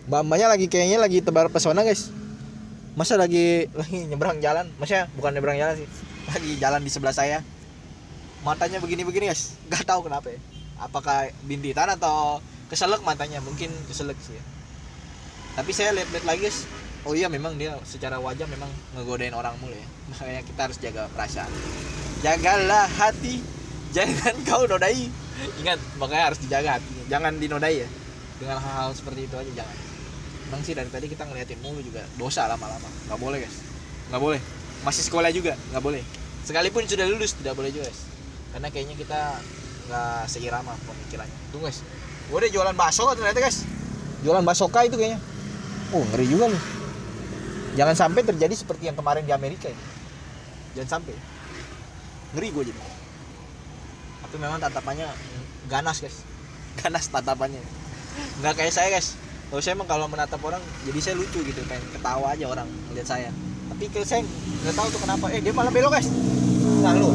Mbak-mbaknya lagi kayaknya lagi tebar pesona guys. Masa lagi nyebrang jalan, maksudnya bukan nyebrang jalan sih, lagi jalan di sebelah saya. Matanya begini-begini guys, nggak tahu kenapa ya. Apakah bintitan atau keselak matanya, mungkin keselak sih ya. Tapi saya lihat-lihat lagi guys, oh iya memang dia secara wajah memang ngegodain orang mulu ya. Makanya kita harus jaga perasaan. Jagalah hati, jangan kau nodai. Ingat, makanya harus dijaga hatinya, jangan dinodai ya. Dengan hal-hal seperti itu aja jangan. Emang sih dari tadi kita ngeliatin mulu juga dosa lama-lama, nggak boleh guys, nggak boleh. Masih sekolah juga nggak boleh, sekalipun sudah lulus tidak boleh juga guys, karena kayaknya kita nggak seirama pemikirannya. Tunggu guys, gue udah jualan bakso ternyata guys, jualan baksoka itu kayaknya. Oh ngeri juga loh, jangan sampai terjadi seperti yang kemarin di Amerika ini, jangan sampai, ngeri gue jadi. Tapi memang tatapannya ganas guys, ganas tatapannya, nggak kayak saya guys. Kalau saya emang kalau menatap orang, jadi saya lucu gitu, pengen ketawa aja orang melihat saya. Tapi saya nggak tahu tuh kenapa, dia malah belok guys. Nah lu,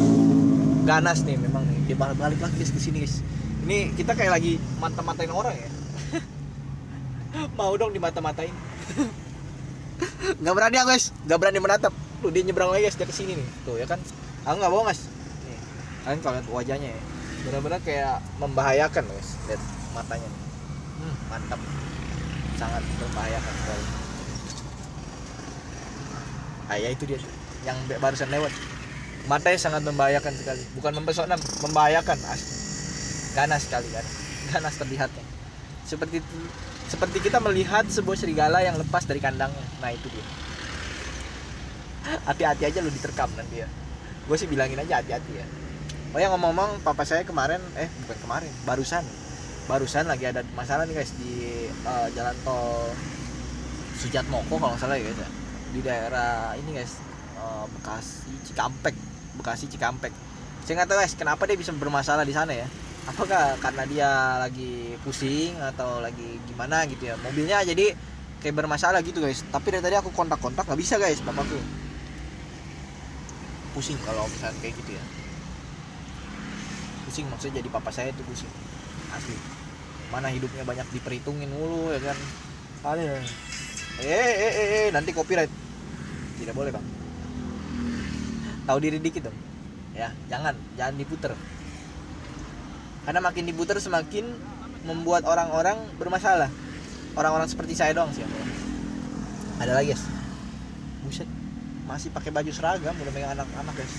ganas nih memang nih, dia malah balik lagi guys ke sini guys. Ini kita kayak lagi mata-matain orang ya. Mau dong dimata-matain. Nggak berani guys, nggak berani menatap. Lu dia nyebrang lagi guys, dia kesini nih, tuh ya kan. Aku nggak bohong guys. Nih, kalian kalau lihat wajahnya ya, benar-benar kayak membahayakan guys, lihat matanya nih. Mantap. Sangat membahayakan sekali. Ya itu dia yang barusan lewat, matanya sangat membahayakan sekali, bukan mempesona, membahayakan asli. Ganas sekali kan, ganas terlihatnya, seperti kita melihat sebuah serigala yang lepas dari kandangnya. Nah itu dia, hati-hati aja lu diterkam nanti ya. Gue sih bilangin aja hati-hati ya. Oh ya ngomong-ngomong, papa saya kemarin bukan kemarin, barusan lagi ada masalah nih guys di jalan tol Sujatmoko kalau nggak salah ya guys ya, di daerah ini guys, Bekasi Cikampek. Saya nggak tahu guys kenapa dia bisa bermasalah di sana ya, apakah karena dia lagi pusing atau lagi gimana gitu ya, mobilnya jadi kayak bermasalah gitu guys. Tapi dari tadi aku kontak-kontak nggak bisa guys, papaku pusing kalau misalnya kayak gitu ya, pusing maksudnya jadi papa saya itu pusing asli. Mana hidupnya banyak diperhitungin mulu ya kan. Kalian nanti copyright. Tidak boleh bang, tahu diri dikit dong ya, jangan diputer, karena makin diputer semakin membuat orang-orang bermasalah. Orang-orang seperti saya doang sih. Ada lagi guys, buset, masih pakai baju seragam udah megang anak-anak guys.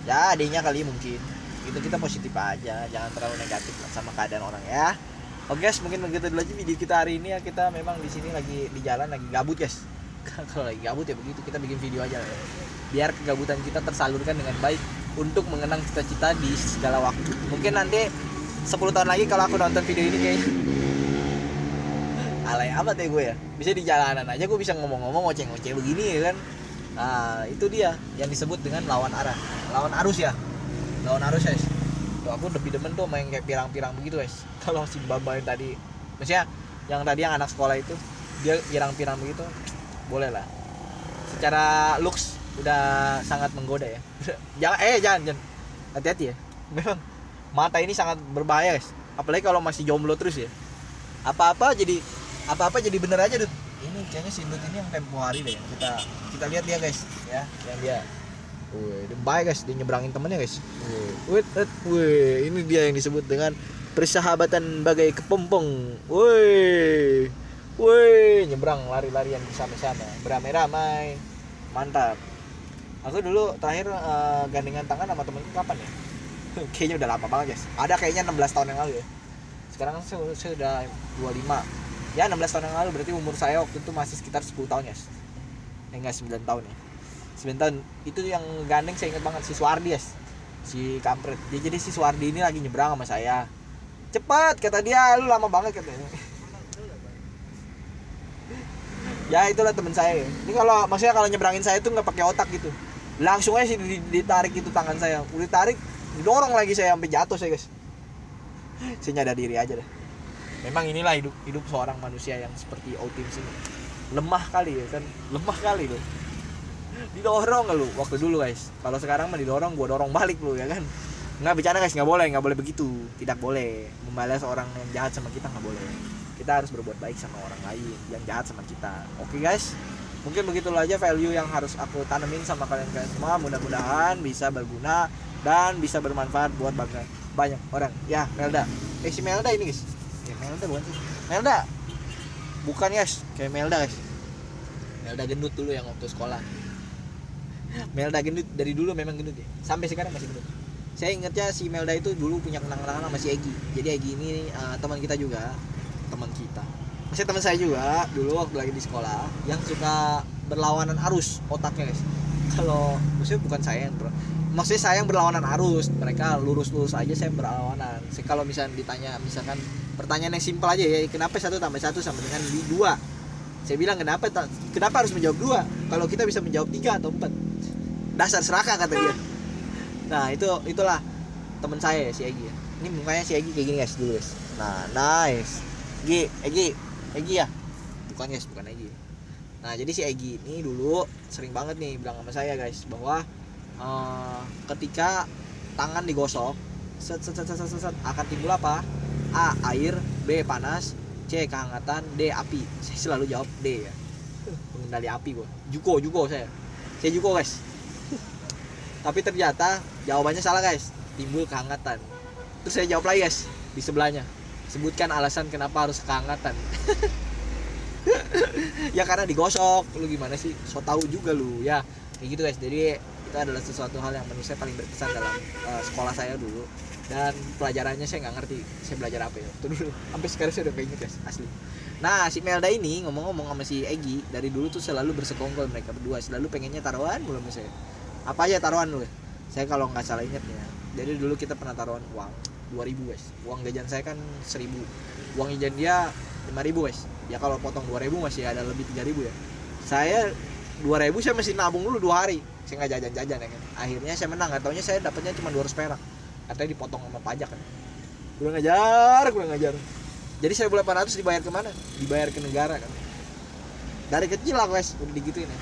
Ya adanya kali mungkin itu, kita positif aja, jangan terlalu negatif sama keadaan orang ya. Oke guys, mungkin begitu dulu aja video kita hari ini ya. Kita memang di sini lagi di jalan, lagi gabut guys. Kalau lagi gabut ya begitu, kita bikin video aja ya. Biar kegabutan kita tersalurkan dengan baik untuk mengenang cita-cita di segala waktu. Mungkin nanti 10 tahun lagi kalau aku nonton video ini kayaknya alay amat ya gue ya. Bisa di jalanan aja gue bisa ngomong-ngomong ngoceh-ngoceh begini ya kan. Nah itu dia yang disebut dengan lawan arus ya. Lawan arus guys. Tuh, aku lebih demen tuh main kayak pirang-pirang begitu guys. Kalau si Bamba yang tadi, maksudnya yang tadi yang anak sekolah itu, dia pirang-pirang begitu, boleh lah. Secara looks udah sangat menggoda ya. Jangan hati-hati ya. Memang mata ini sangat berbahaya guys. Apalagi kalau masih jomblo terus ya. Apa-apa jadi bener aja Dut. Ini kayaknya si Dut ini yang tempo hari deh. Kita lihat dia guys ya, yang dia. Wih, baik guys, dia nyebrangin temennya guys. Wih, ini dia yang disebut dengan persahabatan bagai kepompong. Wih, nyebrang lari-larian bersama-sama, beramai-ramai, mantap. Aku dulu terakhir gandengan tangan sama temenku kapan ya? Kayaknya udah lama banget guys. Ada kayaknya 16 tahun yang lalu ya. Sekarang saya udah 25. Ya 16 tahun yang lalu, berarti umur saya waktu itu masih sekitar 10 tahun guys. Enggak 9 tahun ya. 9 tahun itu yang gandeng, saya ingat banget si Suwardi guys, si kampret. Jadi si Suwardi ini lagi nyebrang sama saya, cepat kata dia, lu lama banget katanya. Ya itulah teman saya. Ini kalau maksudnya kalau nyebrangin saya tuh nggak pakai otak gitu, langsung aja sih ditarik itu tangan saya, udah ditarik, didorong lagi saya sampai jatuh saya guys. Saya nyadar diri aja deh. Memang inilah hidup seorang manusia yang seperti Otim sini. Lemah kali ya kan, lemah kali loh. Didorong lu waktu dulu guys. Kalau sekarang mah didorong, gua dorong balik lu ya kan. Nggak bercanda guys, nggak boleh begitu, tidak boleh membalas orang yang jahat sama kita, nggak boleh. kita harus berbuat baik sama orang lain yang jahat sama kita. Oke guys, mungkin begitulah aja value yang harus aku tanemin sama kalian semua. Mudah-mudahan bisa berguna dan bisa bermanfaat buat banyak orang. Ya Melda, si Melda ini guys, Melda bukan sih? Melda bukan guys, kayak Melda guys. Melda gendut dulu yang waktu sekolah. Melda gendut dari dulu memang gendut ya, sampai sekarang masih gendut. Saya ingatnya si Melda itu dulu punya kenangan sama si Egi. Jadi Egi ini teman kita juga, teman kita. Masih teman saya juga dulu waktu lagi di sekolah yang suka berlawanan arus otaknya guys. Kalau maksudnya bukan saya yang maksudnya saya yang berlawanan arus, mereka lurus-lurus aja, saya berlawanan. Kalau misalkan ditanya misalkan pertanyaan yang simpel aja ya, kenapa 1 tambah 1 sama dengan 2? Saya bilang kenapa harus menjawab 2 kalau kita bisa menjawab 3 atau 4? Dasar serakah kata dia. Nah, itulah teman saya si Egi ya. Ini mukanya si Egi kayak gini guys dulu guys. Nah, nice. Egi ya? Bukan guys, bukan Egi. Nah, jadi si Egi ini dulu sering banget nih bilang sama saya guys bahwa ketika tangan digosok set akan timbul apa? A. Air, B. Panas, C. Kehangatan, D. Api. Saya selalu jawab D ya. Pengendali api gua. Juko saya. Saya Juko guys. Tapi ternyata jawabannya salah guys. Timbul kehangatan. Terus saya jawab lagi guys di sebelahnya. Sebutkan alasan kenapa harus kehangatan. Ya karena digosok. Lu gimana sih? So tahu juga lu ya. Kayak gitu guys. Jadi itu adalah sesuatu hal yang menurut saya paling berkesan dalam sekolah saya dulu. Dan pelajarannya saya nggak ngerti saya belajar apa ya itu dulu, sampai sekarang saya udah keinget guys asli. Nah si Melda ini ngomong-ngomong sama si Egi dari dulu tuh selalu bersekongkol, mereka berdua selalu pengennya taruhan mulu sama saya. Apa aja taruhan lu? Saya kalau nggak salah inget ya, jadi dulu kita pernah taruhan uang 2.000 guys. Uang jajan saya kan 1.000, uang jajan dia 5.000 guys. Ya kalau potong 2.000 masih ada lebih 3.000 ya. Saya 2.000 saya masih nabung dulu 2 hari, saya nggak jajan-jajan ya kan. Akhirnya saya menang, nggak taunya saya dapatnya cuma 200 perak. Katanya dipotong sama pajak kan. Kurang ngajar. Jadi 1.800 dibayar kemana? Dibayar ke negara kan. Dari kecil lah guys udah digituin ya.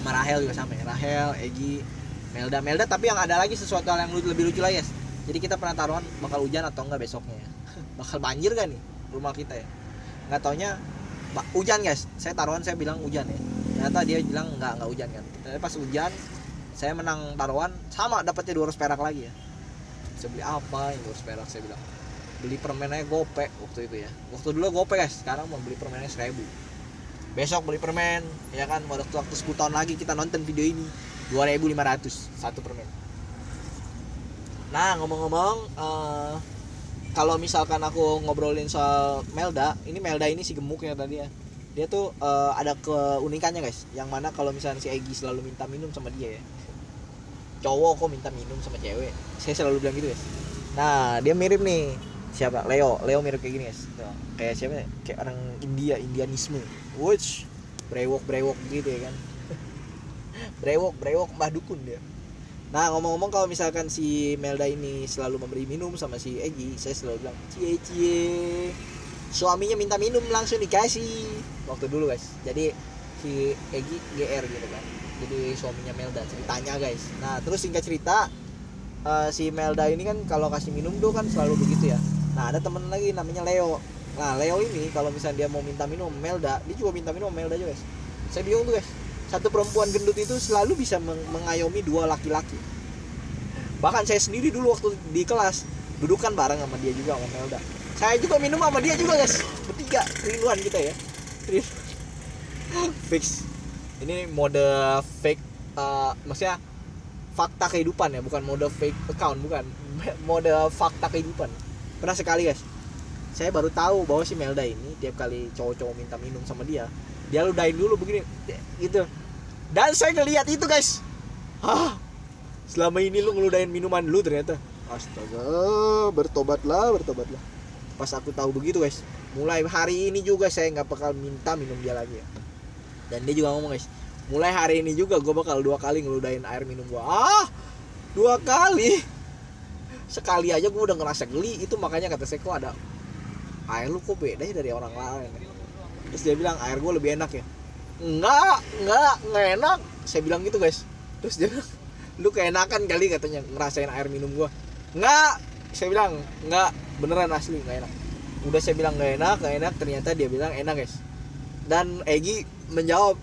Sama Rahel juga sama ya. Rahel, Egi, Melda tapi yang ada lagi sesuatu hal yang lebih lucu lagi guys. Jadi kita pernah taruhan bakal hujan atau enggak besoknya ya. Bakal banjir gak nih rumah kita ya. Nggak taunya hujan guys. Saya taruhan saya bilang hujan ya. Ternyata dia bilang enggak hujan kan. Tapi pas hujan saya menang taruhan sama dapatnya 200 perak lagi ya. Saya beli apa yang 200 perak, saya bilang beli permennya gope waktu itu ya. Waktu dulu gope guys, sekarang mau beli permennya 1.000. Besok beli permen ya kan, waktu 10 tahun lagi kita nonton video ini 2.500 satu permen. Nah ngomong-ngomong kalau misalkan aku ngobrolin soal Melda, ini Melda ini si gemuk ya tadi ya. Dia tuh ada keunikannya guys, yang mana kalau misalnya si Egi selalu minta minum sama dia ya, cowok kok minta minum sama cewek, saya selalu bilang gitu guys. Nah dia mirip nih siapa, Leo mirip kayak gini guys. Tuh, kayak siapa ya, kayak orang Indianisme, wush, brewok gitu ya kan. brewok mbah dukun dia. Nah ngomong-ngomong kalau misalkan si Melda ini selalu memberi minum sama si Egi, saya selalu bilang cie suaminya minta minum langsung dikasih waktu dulu guys. Jadi si Egi GR gitu kan, jadi suaminya Melda ceritanya guys. Nah terus singkat cerita si Melda ini kan kalau kasih minum tuh kan selalu begitu ya. Nah ada temen lagi namanya Leo. Nah Leo ini kalau misalnya dia mau minta minum Melda, dia juga minta minum Melda juga guys. Saya bingung tuh guys, satu perempuan gendut itu selalu bisa mengayomi 2 laki-laki. Bahkan saya sendiri dulu waktu di kelas dudukan bareng sama dia juga, sama Melda. Saya juga minum sama dia juga guys, bertiga, kerinduan kita ya. Fix. Ini mode fake, maksudnya fakta kehidupan ya, bukan mode fake account, bukan. Mode fakta kehidupan. Pernah sekali guys, saya baru tahu bahwa si Melda ini tiap kali cowok-cowok minta minum sama dia ludahin dulu begini gitu. Dan saya ngelihat itu guys, selama ini lu ngeludahin minuman lu ternyata. Astaga, bertobatlah. Pas aku tahu begitu guys, mulai hari ini juga saya nggak bakal minta minum dia lagi ya. Dan dia juga ngomong guys, mulai hari ini juga gue bakal 2 kali ngeludahin air minum gue. 2 kali? Sekali aja gue udah ngerasa geli. Itu makanya kata saya, kok ada air lu kok beda ya dari orang lain. Terus dia bilang air gue lebih enak ya. Enggak enak, saya bilang gitu guys. Terus dia bilang, lu keenakan kali katanya ngerasain air minum gue. Enggak, saya bilang enggak, beneran asli enggak enak. Udah saya bilang nggak enak, ternyata dia bilang enak guys. Dan Egi menjawab,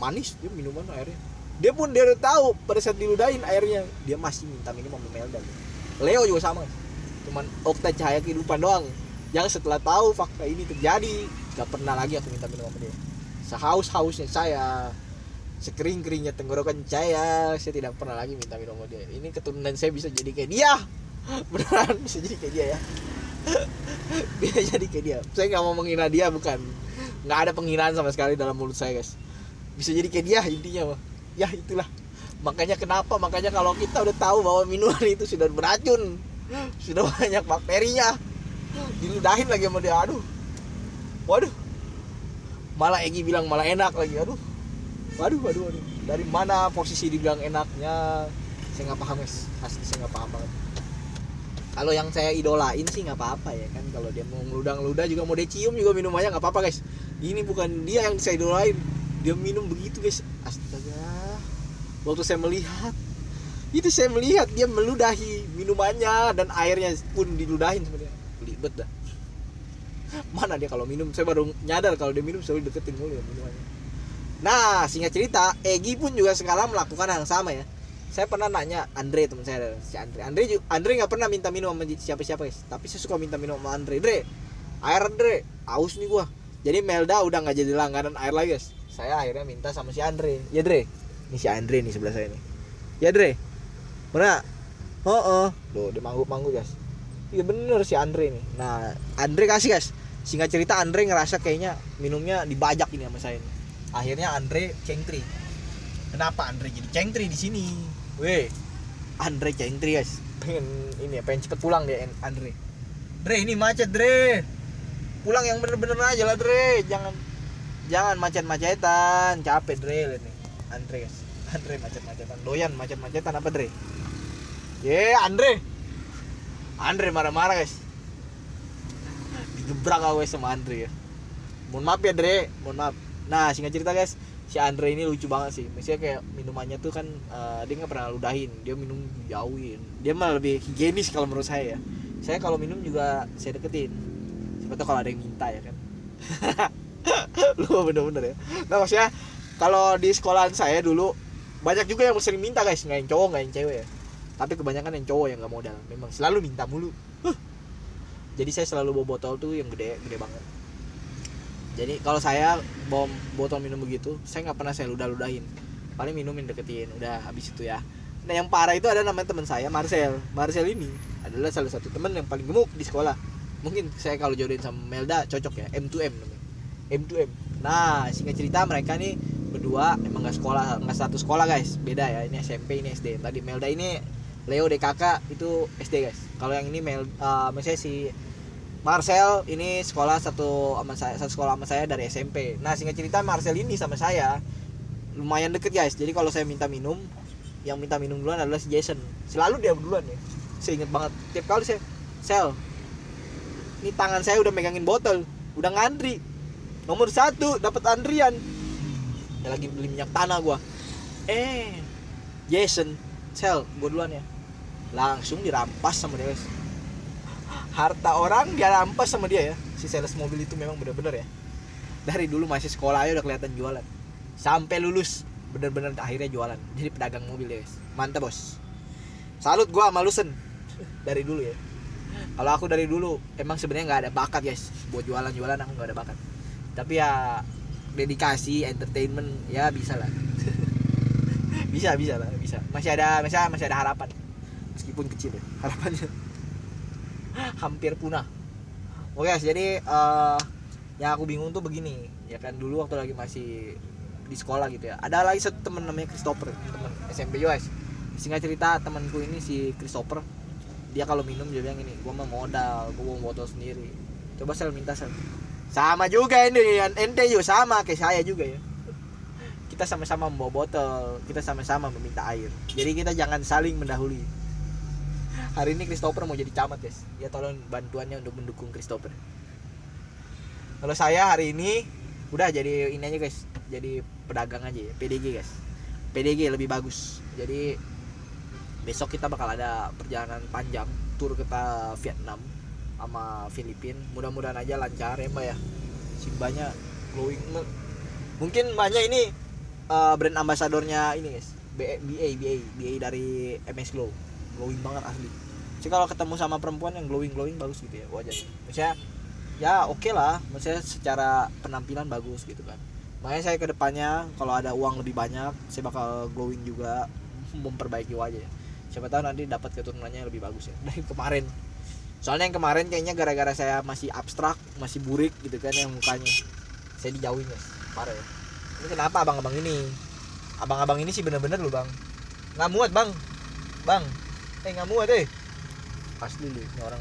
manis dia minuman airnya. Dia udah tahu pada saat diludahin airnya, dia masih minta minum sama Melda. Leo juga sama, cuman Okta cahaya kehidupan doang. Yang setelah tahu fakta ini terjadi, gak pernah lagi aku minta minum sama dia. Sehaus-hausnya saya, sekering-keringnya tenggorokan saya tidak pernah lagi minta minum sama dia. Ini keturunan saya bisa jadi kayak dia. Beneran bisa jadi kayak dia ya. Bisa jadi kayak dia. Saya gak mau menghina dia, bukan. Gak ada penghinaan sama sekali dalam mulut saya guys. Bisa jadi kayak dia intinya mah. Ya itulah. Makanya kalau kita udah tahu bahwa minuman itu sudah beracun, sudah banyak bakterinya, diludahin lagi sama dia, aduh. Waduh. Malah Egi bilang malah enak lagi, aduh. Waduh. Dari mana posisi dibilang enaknya? Saya nggak paham guys. Asli saya nggak paham banget. Kalau yang saya idolain sih nggak apa-apa ya kan. Kalau dia mau ngeludah juga mau dicium juga minumannya nggak apa-apa guys. Ini bukan dia yang saya idolain. Dia minum begitu guys. Astaga. Waktu saya melihat dia meludahi minumannya dan airnya pun diludahin sama dia. Libet dah. Mana dia kalau minum, saya baru nyadar kalau dia minum selalu deketin mulu ya minumannya. Nah, singkat cerita, Egi pun juga sekarang melakukan hal yang sama ya. Saya pernah nanya Andre, teman saya, si Andre nggak pernah minta minum sama siapa-siapa guys, tapi saya suka minta minum sama Andre. Air aus nih gua. Jadi Melda udah nggak jadi langganan air lagi guys. Saya akhirnya minta sama si Andre. Ya Dre, ini si Andre nih sebelah saya nih. Ya Dre, mana? Loh dia mangguk guys. Iya bener si Andre nih. Nah Andre kasih guys. Singkat cerita Andre ngerasa kayaknya minumnya dibajak ini sama saya nih. Akhirnya Andre cengtri. Kenapa Andre jadi cengtri di sini? Weh, Andre cengtri guys. Pengen cepet pulang dia Andre. Dre ini macet Dre. Pulang yang bener-bener aja lah Dre. Jangan macet-macetan. Capek Dre nih. Andre guys. Andre macet-macetan. Doyan macet-macetan apa Dre? Andre marah-marah guys. Digebrak aku sama Andre ya. Mohon maaf ya Dre, mohon maaf. Nah singkat cerita guys, si Andre ini lucu banget sih. Misalnya kayak minumannya tuh kan dia nggak pernah ludahin, dia minum jauhin. Dia malah lebih higienis kalau menurut saya ya. Saya kalau minum juga saya deketin. Siapa tahu kalau ada yang minta ya kan. Lu bener-bener ya. Nah maksudnya kalau di sekolahan saya dulu banyak juga yang sering minta guys, nggak yang cowok nggak yang cewek ya. Tapi kebanyakan yang cowok yang nggak modal, memang selalu minta mulu. Jadi saya selalu bawa botol tuh yang gede banget. Jadi kalau saya bawa botol minum begitu, saya nggak pernah saya ludahin. Paling minumin deketin, udah habis itu ya. Nah yang parah itu ada namanya teman saya Marcel. Marcel ini adalah salah satu teman yang paling gemuk di sekolah. Mungkin saya kalau jodohin sama Melda cocok ya, M2M namanya. M2M. Nah singkat cerita mereka nih berdua emang nggak satu sekolah guys, beda ya. Ini SMP ini SD. Tadi Melda ini Leo DKK itu SD guys. Kalau yang ini misalnya si Marcel ini sekolah satu sekolah sama saya dari SMP. Nah singkat cerita Marcel ini sama saya lumayan deket guys. Jadi kalau saya minta minum, yang minta minum duluan adalah si Jason. Selalu dia duluan ya. Saya inget banget. Tiap kali saya, Sel, ini tangan saya udah megangin botol, udah ngantri. Nomor 1 dapat antrian. Ya lagi beli minyak tanah gua. Jason, Sel, gua duluan ya. Langsung dirampas sama dia guys. Harta orang dia rampas sama dia ya. Si sales mobil itu memang bener-bener ya. Dari dulu masih sekolah aja udah kelihatan jualan. Sampai lulus bener-bener akhirnya jualan. Jadi pedagang mobil ya guys. Mantap bos. Salut gua sama Lusen. Dari dulu ya. Kalau aku dari dulu emang sebenarnya nggak ada bakat guys. Buat jualan aku nggak ada bakat. Tapi ya dedikasi, entertainment ya bisa lah. bisa lah. Masih ada harapan. Meskipun kecil ya harapannya. Hampir punah. Oke guys, jadi yang aku bingung tuh begini ya kan, dulu waktu lagi masih di sekolah gitu ya, ada lagi satu teman namanya Christopher, teman SMP guys. Singkat cerita temanku ini si Christopher, dia kalau minum dia bilang gini, gua mah modal, gua bawa botol sendiri. Coba Sel minta Sel. Sama juga ini ente juga sama kayak saya juga ya. Kita sama-sama membawa botol, kita sama-sama meminta air. Jadi kita jangan saling mendahului. Hari ini Christopher mau jadi camat guys. Ya tolong bantuannya untuk mendukung Christopher. Kalau saya hari ini udah jadi ini aja guys, jadi pedagang aja ya, PDG guys. PDG lebih bagus. Jadi besok kita bakal ada perjalanan panjang tur ke Vietnam. sama Filipina. Mudah-mudahan aja lancar ya mbak ya. Si mbaknya glowing. Mungkin mbaknya ini brand ambasadornya ini guys, BA dari MS Glow. Glowing banget asli. Jadi kalau ketemu sama perempuan yang glowing bagus gitu ya wajahnya. Maksudnya ya oke lah, maksudnya secara penampilan bagus gitu kan. Makanya saya kedepannya kalau ada uang lebih banyak, saya bakal glowing juga, memperbaiki wajah. Siapa tahu nanti dapat keturunannya lebih bagus ya dari kemarin. Soalnya yang kemarin kayaknya gara-gara saya masih abstrak, masih burik gitu kan yang mukanya. Saya dijauhin guys, parah ya. Ini kenapa abang-abang ini? Abang-abang ini sih bener-bener loh bang. Nggak muat bang. Bang, nggak muat Asli lu ini orang.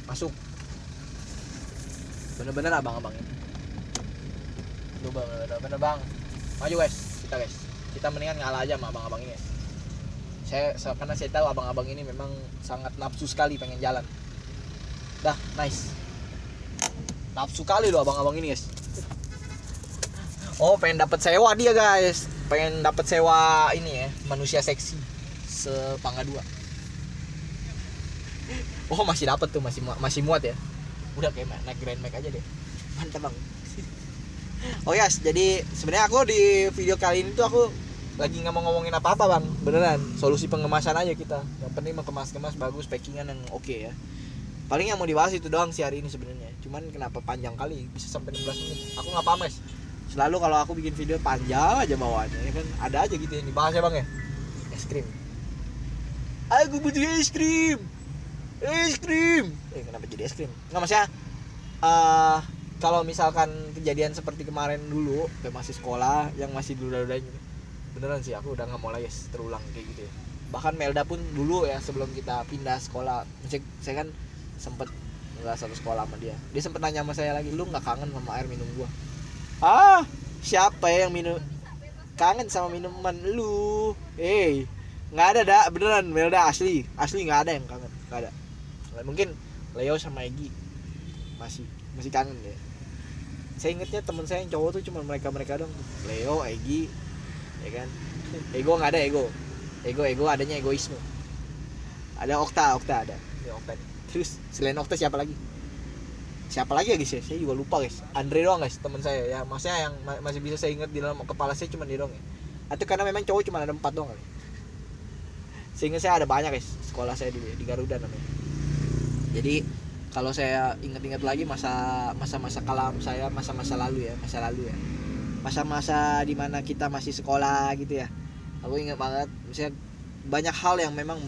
Masuk. Bener-bener abang-abang ini. Lu bang, bener-bener bang. Maju guys, kita mendingan ngalah aja sama abang-abang ini guys. Karena saya tahu abang-abang ini memang sangat nafsu sekali pengen jalan. Dah, nice. Nafsu kali loh abang-abang ini guys. Oh, pengen dapat sewa dia guys. Pengen dapat sewa ini ya, manusia seksi sepangga 2. Oh, masih dapat tuh, masih muat ya. Udah kayak naik Grand Max aja deh. Mantap bang. Oh yes, jadi sebenarnya aku di video kali ini tuh aku lagi nggak mau ngomongin apa-apa bang, beneran. Solusi pengemasan aja kita. Yang penting mengemas bagus, packingan yang oke ya. Paling yang mau dibahas itu doang sih hari ini sebenarnya. Cuman kenapa panjang kali, bisa sampai 16 menit. Aku nggak paham guys. Selalu kalau aku bikin video panjang aja bawaannya, ya kan ada aja gitu yang dibahas ya bang ya. Es krim. Aku butuh es krim. Kenapa jadi es krim? Nggak, maksudnya kalau misalkan kejadian seperti kemarin dulu kayak masih sekolah yang masih duda-duda gitu, beneran sih aku udah nggak mau lagi terulang kayak gitu ya. Bahkan Melda pun dulu ya sebelum kita pindah sekolah, saya kan sempet nggak satu sekolah sama dia sempet nanya sama saya lagi, lu nggak kangen sama air minum gua? Siapa yang kangen sama minuman lu? Nggak ada dah, beneran Melda, asli nggak ada yang kangen, nggak ada. Mungkin Leo sama Egi masih kangen deh. Saya ingetnya teman saya yang cowok tuh cuma mereka dong, Leo, Egi, ya kan. Ego nggak ada, ego adanya egoisme. Ada Okta ada ya, Okta. Terus selain Okta siapa lagi ya guys ya, saya juga lupa guys. Andre doang guys teman saya ya, maksudnya yang masih bisa saya ingat di dalam kepala saya cuma dia doang ya. Atau karena memang cowok cuma ada 4 doang kali. Sehingga saya ada banyak guys, sekolah saya di Garuda namanya. Jadi kalau saya ingat-ingat lagi masa-masa kelam saya, masa-masa lalu ya, masa-masa dimana kita masih sekolah gitu ya. Aku ingat banget, misalnya banyak hal yang memang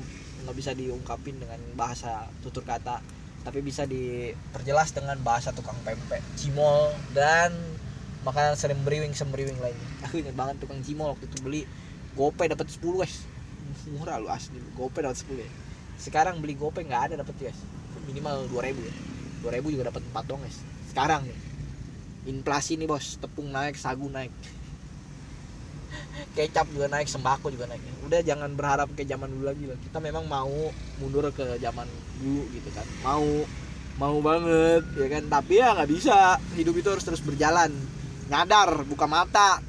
nggak bisa diungkapin dengan bahasa tutur kata, tapi bisa diperjelas dengan bahasa tukang pempek, cimol, dan makanan sembriwing lainnya. Aku ingat banget tukang cimol waktu itu beli gope dapat 10 guys, murah lu asli, gope dapat 10 ya. Sekarang beli gope nggak ada dapat guys, minimal 2.000 ya. 2.000 juga dapat 4 dong guys. Sekarang nih inflasi nih bos, tepung naik, sagu naik, kecap juga naik, sembako juga naik. Udah jangan berharap ke zaman dulu lagi lah. Kita memang mau mundur ke zaman dulu gitu kan, mau banget ya kan, tapi ya nggak bisa. Hidup itu harus terus berjalan. Nyadar, buka mata,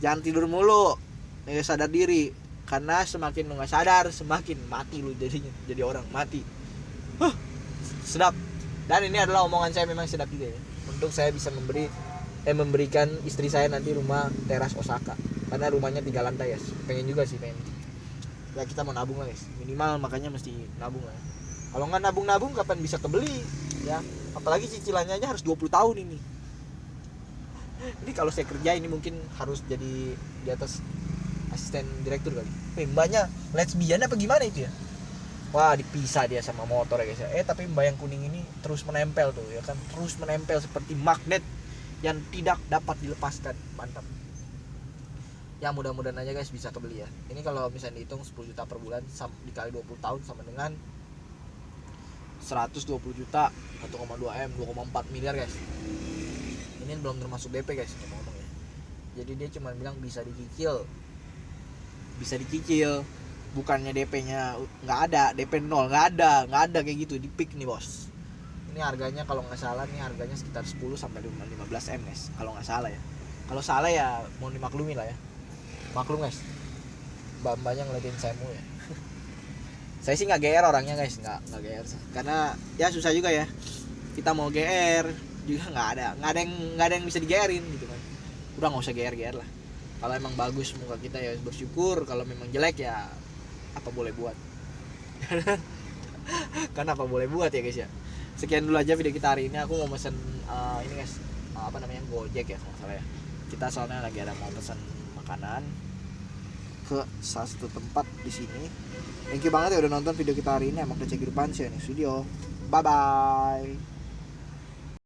jangan tidur mulu, sadar diri. Karena semakin lu nggak sadar, semakin mati lu jadi orang mati. Sedap. Dan ini adalah omongan saya memang sedap juga ya, untuk saya bisa memberikan istri saya nanti rumah teras Osaka, karena rumahnya 3 lantai ya. Pengen ya kita mau nabung lah guys, minimal, makanya mesti nabung lah. Kalau nggak nabung kapan bisa kebeli ya, apalagi cicilannya aja harus 20 tahun ini. Ini kalau saya kerja ini mungkin harus jadi di atas asisten direktur kali. Mbaknya lesbian apa gimana itu ya? Wah, dipisah dia sama motor ya guys ya. Tapi mbak yang kuning ini terus menempel tuh ya kan, terus menempel seperti magnet yang tidak dapat dilepaskan. Mantap. Ya mudah-mudahan aja guys bisa kebeli ya. Ini kalau misalnya dihitung 10 juta per bulan dikali 20 tahun sama dengan 120 juta, 1,2 M, 2,4 miliar guys. Ini belum termasuk DP guys ngomong ya. Jadi dia cuma bilang bisa dicicil. Bukannya DP-nya nggak ada, DP 0 nggak ada kayak gitu. Di pick nih bos. Ini harganya kalau nggak salah nih harganya sekitar 10 sampai 15 M guys, kalau nggak salah ya. Kalau salah ya mau dimaklumi lah ya. Maklum guys, mbak-mbaknya ngeliatin saya mulu ya. Saya sih nggak GR orangnya guys, nggak GR sih. Karena ya susah juga ya, kita mau GR juga nggak ada yang bisa di-GR-in gitu kan. Udah nggak usah GR lah. Kalau emang bagus muka kita ya bersyukur, kalau memang jelek ya apa boleh buat. Karena apa boleh buat ya guys ya. Sekian dulu aja video kita hari ini. Aku mau pesen ini guys, apa namanya, Gojek ya kalau salah ya. Kita soalnya lagi ada mau pesan makanan ke salah satu tempat di sini. Thank you banget ya udah nonton video kita hari ini. Emang kecil kehidupan sih ini video. Bye bye.